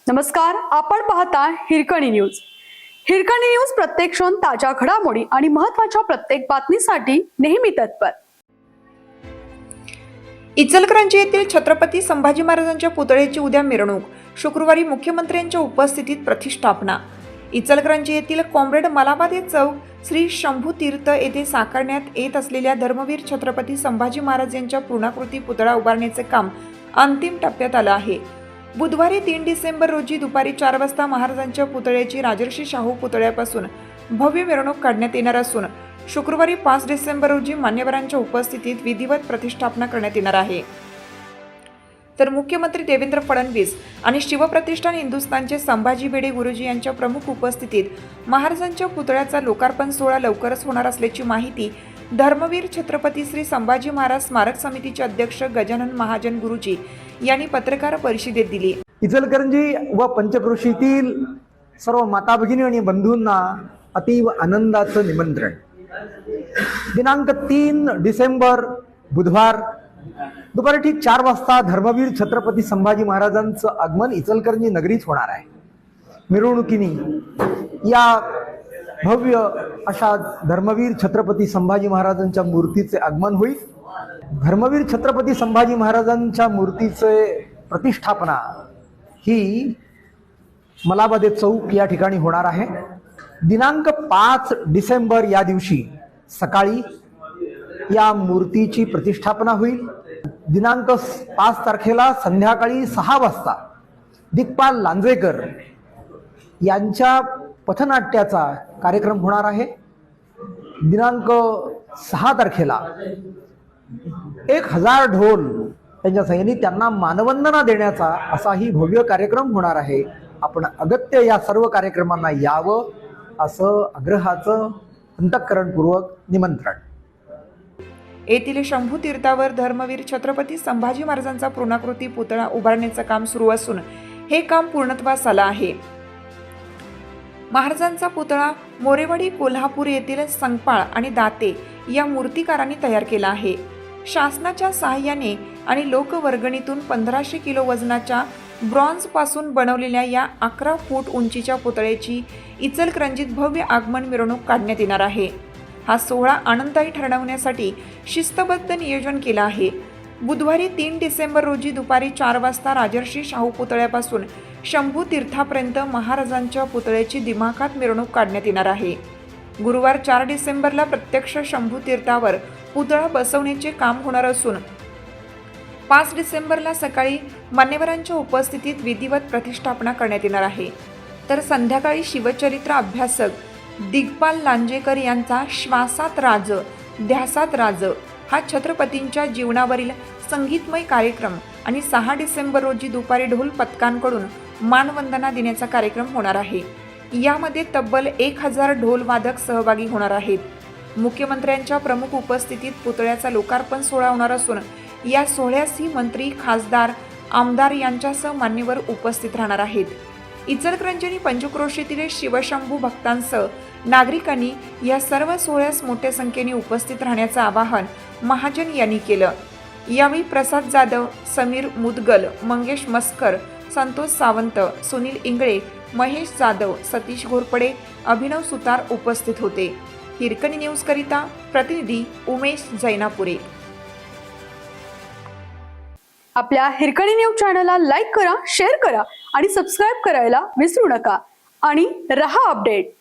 नमस्कार, आपण पाहता हिरकणी न्यूज. हिरकणी न्यूज प्रत्येक क्षण ताज्या घडामोडी आणि महत्त्वाच्या प्रत्येक बातमीसाठी नेहमी तत्पर. इचलकरंजी येथील छत्रपती संभाजी महाराजांच्या पुतळ्याची उद्या मिरवणूक. शुक्रवारी मुख्यमंत्र्यांच्या उपस्थितीत प्रतिष्ठापना. इचलकरंजी येथील कॉम्रेड मलाबादे चौक श्री शंभू तीर्थ येथे साकारण्यात येत असलेल्या धर्मवीर छत्रपती संभाजी महाराज यांच्या पूर्णाकृती पुतळा उभारण्याचे काम अंतिम टप्प्यात आलं आहे. बुधवारी 3 डिसेंबर रोजी दुपारी 4 वाजता महाराजांच्या पुतळ्याची राजर्षी शाहू पुतळ्यापासून भव्य मिरवणूक काढण्यात येणार असून शुक्रवारी 5 डिसेंबर रोजी मान्यवरांच्या उपस्थितीत विधिवत प्रतिष्ठापना करण्यात येणार आहे. तर मुख्यमंत्री देवेंद्र फडणवीस आणि शिवप्रतिष्ठान हिंदुस्थानचे संभाजी भिडे गुरुजी यांच्या प्रमुख उपस्थितीत महाराजांच्या पुतळ्याचा लोकार्पण सोहळा लवकरच होणार असल्याची माहिती धर्मवीर छत्रपती श्री संभाजी महाराज स्मारक समितीचे अध्यक्ष गजानन महाजन गुरुजी यांनी पत्रकार परिषदेत दिली. इचलकरंजी व पंचक्रोशीतील सर्व माता भगिनी आणि बंधूंना अतीव आनंदाचं निमंत्रण. दिनांक 3 डिसेंबर बुधवार दुपारी ठीक 4 वाजता धर्मवीर छत्रपती संभाजी महाराजांचं आगमन इचलकरंजी नगरीत होणार आहे. मिरवणुकीने या भव्य अशा धर्मवीर छत्रपती संभाजी महाराजांच्या मूर्तीचे आगमन होईल. धर्मवीर छत्रपती संभाजी महाराजांच्या मूर्तीचे प्रतिष्ठापना ही मलाबादे चौक या ठिकाणी होणार आहे. दिनांक 5 डिसेंबर या दिवशी सकाळी या मूर्तीची प्रतिष्ठापना होईल. दिनांक 5 तारखेला संध्याकाळी 6 वाजता दिग्पाल लांजेकर यांच्या पथनाट्याचा कार्यक्रम होणार आहे. दिनांक 6 तारखेला 1000 ढोल त्यांच्या सैनिक त्यांना मानवंदना देण्याचा असाही भव्य कार्यक्रम होणार आहे. आपण अगत्य या सर्व कार्यक्रमांना यावं असं आग्रहाचं अंतःकरणपूर्वक निमंत्रण. येथील शंभू तीर्थावर धर्मवीर छत्रपती संभाजी महाराजांचा पूर्णाकृती पुतळा उभारण्याचं काम सुरू असून हे काम पूर्णत्वास आलं आहे. महाराजांचा पुतळा मोरेवाडी कोल्हापूर येथील संकपाळ आणि दाते या मूर्तिकारांनी तयार केला आहे. शासनाच्या सहाय्याने आणि लोकवर्गणीतून 1500 किलो वजनाच्या ब्रॉन्झ पासून बनवलेल्या या 11 फूट उंचीच्या पुतळ्याची इचलकरंजीत भव्य आगमन मिरवणूक काढण्यात येणार आहे. हा सोहळा आनंददायी ठरवण्यासाठी शिस्तबद्ध नियोजन केलं आहे. बुधवारी 3 डिसेंबर रोजी दुपारी 4 वाजता राजर्षी शाहू पुतळ्यापासून शंभू तीर्थापर्यंत महाराजांच्या पुतळ्याची दिमाखात मिरवणूक काढण्यात येणार आहे. गुरुवार 4 डिसेंबरला प्रत्यक्ष शंभू तीर्थावर पुतळा बसवण्याचे काम होणार असून 5 डिसेंबरला सकाळी मान्यवरांच्या उपस्थितीत विधिवत प्रतिष्ठापना करण्यात येणार आहे. तर संध्याकाळी शिवचरित्र अभ्यासक दिग्पाल लांजेकर यांचा श्वासात राज ध्यासात राज हा छत्रपतींच्या जीवनावरील संगीतमय कार्यक्रम आणि 6 डिसेंबर रोजी दुपारी ढोल पथकांकडून मानवंदना देण्याचा कार्यक्रम होणार आहे. यामध्ये तब्बल 1000 ढोल वादक सहभागी होणार आहेत. मुख्यमंत्र्यांच्या प्रमुख उपस्थितीत पुतळ्याचा लोकार्पण सोहळा होणार असून या सोहळ्यासही मंत्री, खासदार, आमदार यांच्यासह मान्यवर उपस्थित राहणार आहेत. इचलकरंजी आणि पंचक्रोशीतील शिवशंभू भक्तांसह नागरिकांनी या सर्व सोहळ्यास मोठ्या संख्येने उपस्थित राहण्याचं आवाहन महाजन यांनी केलं. यावेळी प्रसाद जाधव, समीर मुदगल, मंगेश मस्कर, संतोष सावंत, सुनील इंगळे, महेश जाधव, सतीश घोरपडे, अभिनव सुतार उपस्थित होते. हिरकणी न्यूज करिता प्रतिनिधी उमेश जैनापुरे. आपल्या हिरकणी न्यूज चॅनलला लाईक करा, शेअर करा आणि सबस्क्राईब करायला विसरू नका. आणि रहा अपडेट.